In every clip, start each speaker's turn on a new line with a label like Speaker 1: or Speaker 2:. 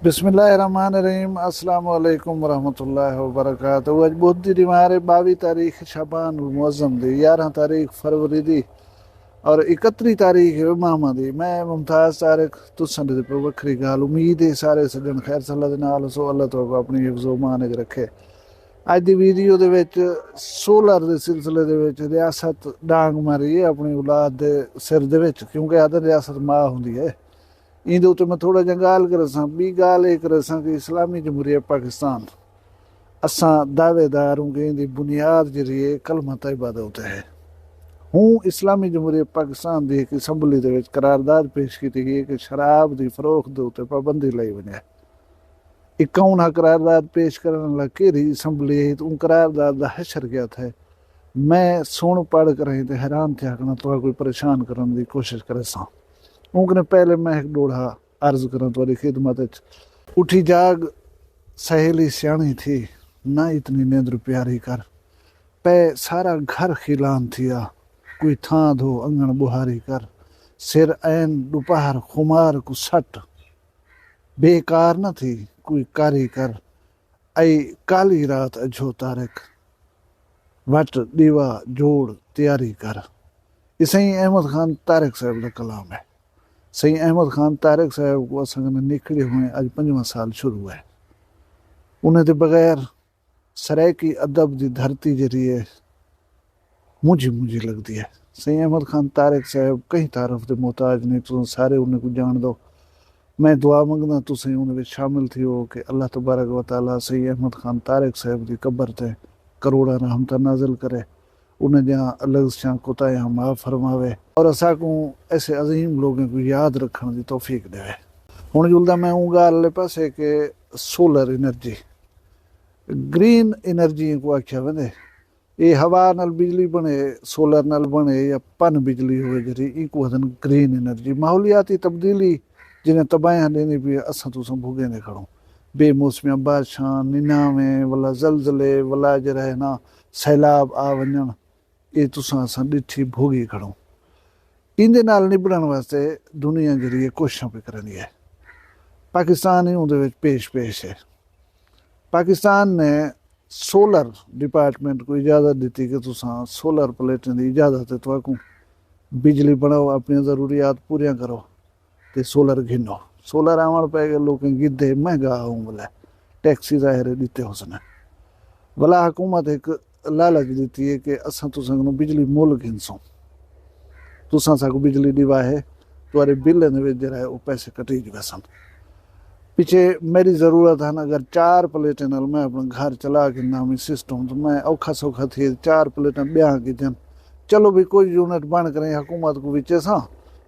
Speaker 1: बिस्मिल्लाहिर्रहमानिर्रहीम अस्सलाम वालेकुम वरहमतुल्लाहि वबरकातुहू। अज बुध दी दिमारे 22 तारीख शाबान मुअज़्ज़म दी 11 तारीख फरवरी दी और 31 तारीख है मामा दी। मैं मुमताज़ तारिक तुसन दे पर वखरी गाल उम्मीद है सारे सज्जन खैर सल्ला दे नाल सो अल्लाह तो अपनी हिफ्ज़ो मान च रखे। ਅੱਜ ਦੀ ਵੀਡੀਓ ਦੇ ਵਿੱਚ ਸੋਲਰ ਦੇ ਸਿਲਸਿਲੇ ਦੇ ਵਿੱਚ ਰਿਆਸਤ ਡਾਂਗ ਮਾਰੀ ਹੈ ਆਪਣੀ ਔਲਾਦ ਦੇ ਸਿਰ ਦੇ ਵਿੱਚ, ਕਿਉਂਕਿ ਆਦਰ ਰਿਆਸਤ ਮਾਂ ਹੁੰਦੀ ਹੈ। ਇਹਦੇ ਉੱਤੇ ਮੈਂ ਥੋੜਾ ਜਿਹਾ ਗੱਲ ਕਰ ਸਾਂ। ਵੀ ਗੱਲ ਇਹ ਕਰ ਸਾਂ ਕਿ ਇਸਲਾਮੀ ਜਮਹੂਰੀਅਤ ਪਾਕਿस्तान असां दावेदार हूँ कि इनकी बुनियाद जी कलमा तैयबा दे उत्ते है। हूँ इस्लामी जमहूरीयत पाकिस्तान की एक असैंबली दे विच करारदाद पेश की गई कि शराब की फरोख्त दे उत्ते पाबंदी लाई वने। 51 करारदाद पेश करने लग के असैंबली है तो उन करारदाद का हशर गया था। मैं सुन पढ़ कर तो हैरान थे कि तो कोई परेशान करने की कोशिश करे सा। उनके पहले मैं एक डोढ़ा अर्ज करा तुम्हारी खिदमत। उठी जाग सहेली सियाणी थी ना इतनी नींद प्यारी कर पे सारा घर खिलान थिया कोई थां धो अंगन बुहारी कर सिर ऐन दोपहर खुमार को सट बेकार न थी कोई कारी कर आई काली रात अझो तारक वट दीवा जोड़ तैयारी कर। ये सही अहमद खान तारिक साहब का कलाम है। सही अहमद खान तारिक साहब को असां निकले हुए अज 5वां साल शुरू है। उन्हें तो बगैर सरायकी अदब की धरती जी है मुझी मुझी लगती है। सही अहमद खान तारिक साहब कई तारफ के मोहताज ने, तुम सारे उन्हें को जान दो। मैं दुआ मंगना तुम उन्हें शामिल थी हो कि अल्लाह तबारक व तआला सही अहमद खान तारिक साहब की कब्र ते करोड़ा रहमत नाजिल करे, उन्हें जहाँ अलग शां कोताहियां माफ़ फरमावे और असा को ऐसे अजीम लोगों को याद रखने की तौफीक दे। हुण जुलदा मैं ऊँ गाल पासे कि सोलर एनर्जी ग्रीन एनर्जी को आख्या वंदे। ये हवा नाल बिजली बने, सोलर नाल बने या पन बिजली हो जी इनको वधन ग्रीन एनर्जी। माहौलियाती तब्दीली जिन्हें तबाहियां देनी पी असां तुसां भुगे ने खड़ो। बेमौसमिया बारिशां निनावे वला जलजले वला जरा है ना सैलाब आ वञण ये तुसां असां ॾिठी भोगी खड़ो। इंदे नाल निबड़न वास्ते दुनिया जी कोशिशां पे करनी है। पाकिस्तान ही उहदे विच पेश है। पाकिस्तान ने सोलर डिपार्टमेंट को इजाज़त दी कि तुसां सोलर प्लेटें की इजाज़त है तो बिजली बनाओ अपनी ज़रूरियात पूरियां करो तो सोलर घिनो। सोलर आवन पे लोग गिद्धे महंगा आऊँ बोले टैक्सी ज़ाहिर दीते उसने भला हुकूमत एक लालच दी है कि असां तुसां बिजली मुल घिनसूं। तुसां साकू बिजली दिवा है तुम्हारे बिल जरा है वो पैसे कटी वैसन। पीछे मेरी ज़रूरत है ना अगर 4 प्लेटें नाल मैं अपना घर चला के नामी सिस्टम तो मैं औखा सौखा थी 4 प्लेटें ब्याह की जन चलो भी कोई यूनिट बन करें हुकूमत को विचे सा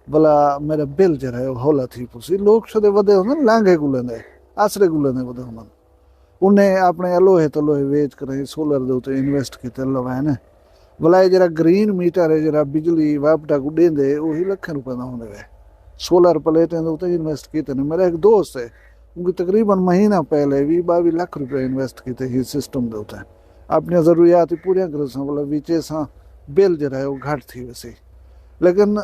Speaker 1: भला मेरा बिल जरा है हौला थी पुसी। लोग छदे वधे होंदे लांघे को लेंदे आसरे को लेंदे वधे होंदे उन्हें अपने अलोहे तलोहे वेच करें सोलर दे उते इन्वेस्ट किते लवाए ने भला जरा ग्रीन मीटर है जरा बिजली वापटा को देंदे वही लाख रुपए का होंदे वे। सोलर प्लेटें दे उते इन्वेस्ट किते ने। मेरा एक दोस्त है उनकी तकरीबन महीना पहले भी 22 लाख रुपए इन्वेस्ट किए ही सिस्टम दे उते अपनी ज़रूरियात पूरी कर सा बोला विचे सा बिल जरा है वो घट थी वैसे। लेकिन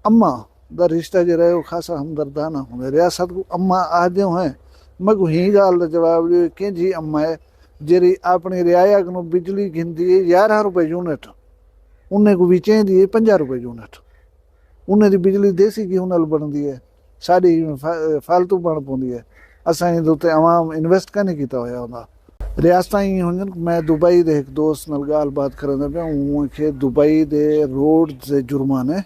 Speaker 1: अम्मा दा रिश्ता जरा है वो खासा हमदर्दाना होंगे। रियासत को अम्मा आदे हैं मैं को ही गाल का जवाब दियो कि जी अम्मा है जी अपनी रियाया को बिजली घिंदी है 11 रुपए यूनिट उन्हें को विचे दी 50 रुपए यूनिट। उन्हें दी बिजली देसी घी नाल बनती है साड़ी फालतू बन पौंदी है। असां इहदे उत्ते आवाम इन्वेस्ट कने कीता होया हुंदा। रियासतां ही हुंदन। मैं दुबई दे एक दोस्त नाल गाल बात करंदा पिया उनखे दुबई दे रोड दे जुर्माने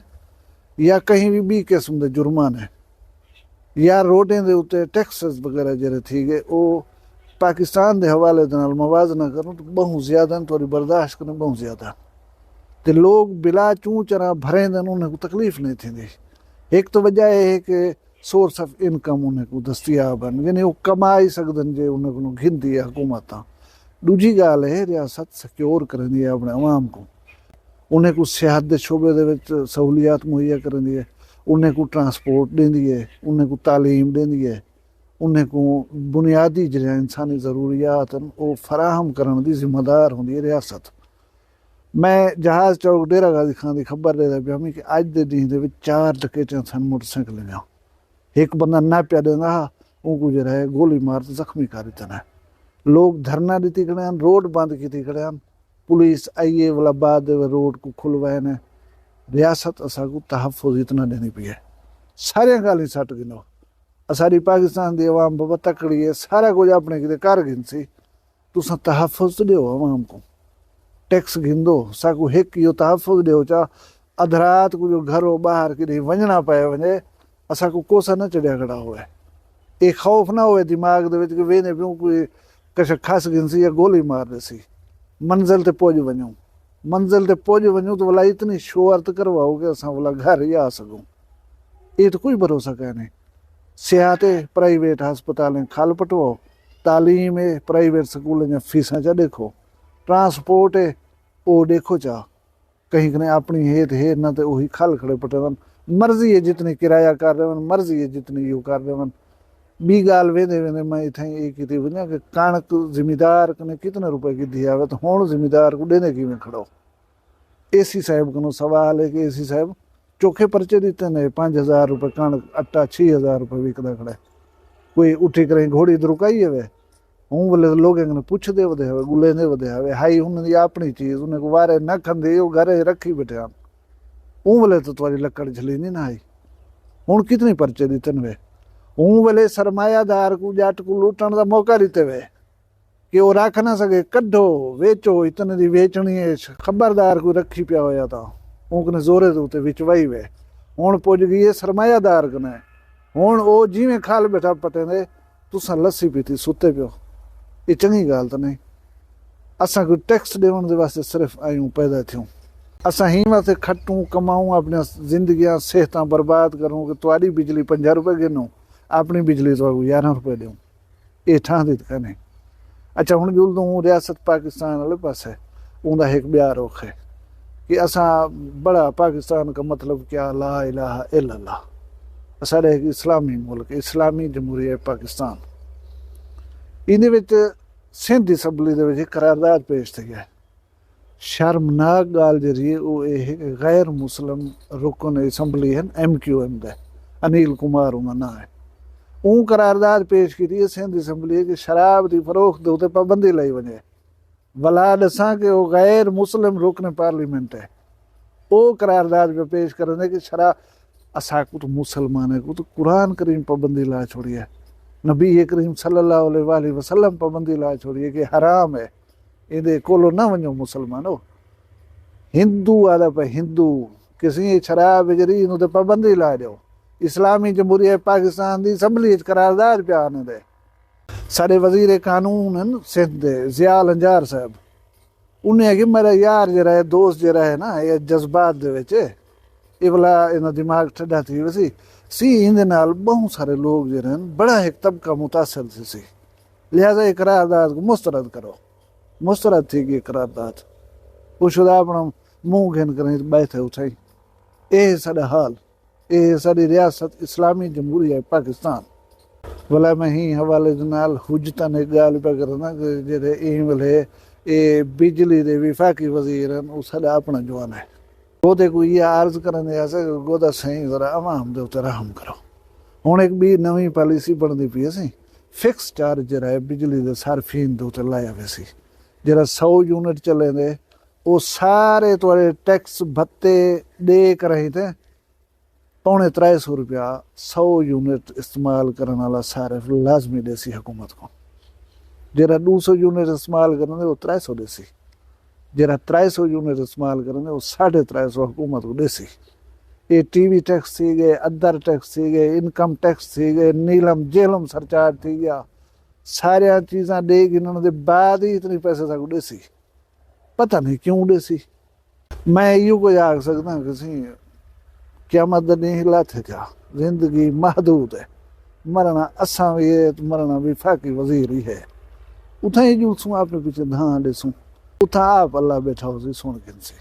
Speaker 1: या कहीं भी किस्म दे जुर्माने या रोडें दे उत्ते टैक्सेस वगैरह जरे थी गए वो पाकिस्तान दे हवाले दे नाल मवाजना करूं तो बहुत ज़्यादा थोड़ी बर्दाश्त करने बहुत ज़्यादा ते लोग बिला चूं चरा भरेंदन उन्हें को तकलीफ नहीं थींदी। एक तो वजह है कि सोर्स ऑफ इनकम उन्हें को दस्तियाब है यानी वो कमाई सकदन जे उन्हें को घिंदी है हुकूमत। दूजी गाल है रियासत सिक्योर करनी है अपने अवाम को। उन्हें को सिहत के शोबे दे सहूलियात मुहैया करनी है। उन्हें को ट्रांसपोर्ट देंदी है। उन्हें को तालीम देंदी है। उन्हें को बुनियादी जो इंसानी ज़रूरियात वो फराहम करने की जिम्मेदार होंगी है रियासत। मैं जहाज़ चौक डेरा गाजी खान की खबर देता पिया कि अज के दिन 4 डकैतियां सन मोटरसाइकिल एक बंदा ना पिया देंदा उनको जो है गोली मार जख्मी कर दिते हैं। लोग धरना दी खड़े हैं, रोड बंद की खड़े हैं, पुलिस आइए वाला बाद रोड को खुलवाए ने। रियासत असांको तहफ़ुज़ इतना देनी पई है, सारिया गाली सट गिनो। असारी पाकिस्तान की अवाम बाबा तकड़ी है, सारा कुछ अपने किते कर गिनसी। तुसां तहफ़ुज़ दियो अवाम को, टैक्स गिंदो, साकू एक इहो तहफ़ुज़ दियो चा अधरात को जो घरों बाहर कि वंजना पे वने असांको कोसा न चढ़िया खड़ा होए। एक खौफ ना होए दिमाग दे विच कि वेने पियो कोई कश खस गिनसी या गोली मार देसी। मंजिल ते पहुंच वञूं, मंजिल ते पहुंच वञूं तो भला इतनी शोहरत करवाओ कि असां भला घर ही आ सकूं। ये तो कोई भरोसा कान्हे। सिहत प्राइवेट हस्पतालें खाल पटवाओ, तालीम है प्राइवेट स्कूल जा फीसा चा देखो, ट्रांसपोर्ट है वो देखो चा, कहीं कहीं अपनी हेत है न तो वही खाल खड़े पटे। मर्जी है जितनी किराया कर रहे वन, मर्जी है जितनी यो कर रहे वन। बी गाल वेंदे वेंदे मैं इतें ये की वञा कि कणक जिमीदार कने कितने रुपए की दी आवे तो हुण जिमीदार को देने की में खड़ो। एसी साहब को सवाल है कि एसी साहब चोखे परचे दिते ने 5,000 रुपये कणक अट्टा 6,000 रुपये विकदा खड़े। कोई उठी करे घोड़ी दुरुकाई है हूँ बोले लोग पुछदे वधे हवे गुलेंदे वधे हवे हाई उन्हें अपनी चीज उन्हें को वारे न खंदे घरे रखी बैठे हम हूँ बोले तो तुम्हारी लकड़ झली नहीं ना आई। हूँ कितनी परचे दिते वे हूँ बोले सरमायादार को जाट को लूटण का मौका दिते वे कि वो रख ना सके, कड्ढो वेचो, इतने दी वेचनी है, खबरदार को रखी पिया होया था उनकने जोरे दे उत्ते विच वही वे। हुण पुज गई है सरमायादार कने, हुण वो जिवें खाल बैठा पटे ने तुसां लस्सी पीती सुते पियो। ये चंगी गाल तो नहीं। असां कोई टैक्स देवण दे वास्ते सिर्फ आयूं पैदा थियूं, असां ही वास्ते खटूं कमाऊं अपनी जिंदगियां सेहतां बर्बाद करूं कि तुहाडी बिजली 50 रुपए गिनूं, अपनी बिजली तो 11 रुपए दूं। ये ठहंदी कने। अच्छा हुण जुल दूं रियासत पाकिस्तान वाले पासे उनका एक ॿिया रुख है कि असां बड़ा पाकिस्तान का मतलब क्या, ला इलाहा इल्लल्लाह। साढ़े एक इस्लामी मुल्क इस्लामी जमहूरिया पाकिस्तान इहदे विच सिंध असैंबली दे विच करारदाद पेश थी है। शर्मनाक गाल जी वो गैर मुस्लिम रुकन असैंबली है MQM दे अनिल कुमार उनका नाम है। ऊँ करारदाद पेश की सिंध असैंबली कि शराब की फरोख्त उत्ते पाबंदी लाई वजे। भला दसा कि वो गैर मुस्लिम रुकन पार्लीमेंट है वो करारदाद पे पेश करें कि शराब असाकू तो मुसलमान है को तो कुरान करीम पाबंदी ला छोड़ी है, नबी करीम सल्लल्लाहु अलैहि वसल्लम पाबंदी ला छोड़ी है कि हराम है इहदे कोलो ना वञो मुसलमानो। हिंदू आदा पे हिंदू किसी शराब जरी इन पाबंदी ला दो। इस्लामी जमहूरिया पाकिस्तान की असैंबली करारदाद पिया आने दे। साढ़े वजीर कानून सिंध दे ज़ियाल अंजार साहब उन्हें कि मेरा यार जरा है दोस्त जरा है ना ये जज्बात दे विच ये वाला इन्हें दिमाग ठंडा थी वैसी सी इनके नाल बहुत सारे लोग जो बड़ा एक तबका मुतासर सी, लिहाजा ये करारदाद को मुस्तरद करो। मुस्तरद थी कि करारदाद वो शुदा अपना मुंह घिन करें बैठे उठाई। ये साडा हाल, ये साडी रियासत इस्लामी जमहूरिया पाकिस्तान। भला मैं ही हवाले नाल हुज्जतां ने गाल पे करना कि जेडे ई वेले ये बिजली दे विफाकी वजीर हैं वो साडा अपना जवान है। गोदे को ये अर्ज करने ऐसे गोदा सही जरा अवाम दे उत्ते रहम करो। हुण एक भी नवी पॉलिसी बनदी पई है सी फिक्स चार्ज जरा है बिजली दे सार्फिन दे उत्ते लाया वे सी। जरा 100 यूनिट चले दे वो सारे तुहाडे टैक्स भत्ते दे कर थे 250 रुपया 100 यूनिट इस्तेमाल करने वाला सारे लाजमी देसी हुकूमत को। जरा 200 यूनिट इस्तेमाल करेंगे वो 300 देसी, जरा 300 यूनिट इस्तेमाल करेंगे वो 350 हुकूमत को देसी। ये TV टैक्स थी गए, अदर टैक्स थी गए, इनकम टैक्स थी गए, नीलम जेलम सरचार्ज थी गया, सारिया चीज़ा दे गिनने बाद ही इतने पैसे तक देसी। पता नहीं क्यों देसी। मैं यो को आख सकता किसी क़यामत नहीं लाथे जा, जिंदगी महदूद है, मरना असा भी है तो मरना विफाकी वजीर ही है। उथा ही जुलसूँ अपने पीछे धां ॾिसूं उथा आप अल्लाह बैठा हो सुन किनसे।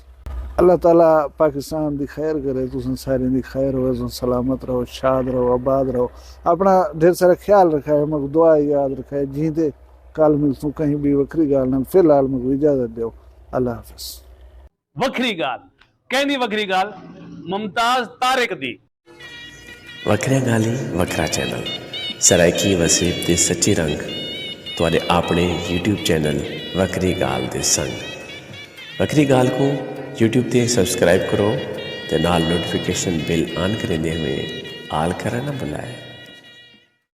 Speaker 1: अल्लाह ताला पाकिस्तान की खैर करे, तुम सारे की खैर हो, तुम सलामत रहो, शाद रहो, आबाद रहो, अपना ढेर सारा ख्याल रखा है, मगर दुआ याद रखा है। जीते कल मिलसूँ कहीं भी वक्री गाल न, फिलहाल मुझे इजाजत दो। अल्लाह हाफिज।
Speaker 2: वक्री गाल कहनी वक्री गाल मुमताज तारिक दी
Speaker 3: वखरा गाली वखरा चैनल। ਸਰਾਇਕੀ ਵਸੀਬ ਦੇ ਸੱਚੇ ਰੰਗ ਤੁਹਾਡੇ ਆਪਣੇ YouTube ਚੈਨਲ ਵੱਖਰੀ ਗਾਲ ਦੇ ਸੰਗ। ਵੱਖਰੀ ਗਾਲ को YouTube ਤੇ ਸਬਸਕ੍ਰਾइब करो ਤੇ ਨਾਲ नोटिफिकेशन बिल ऑन करेंदे हुए आल करना ना भुलाए।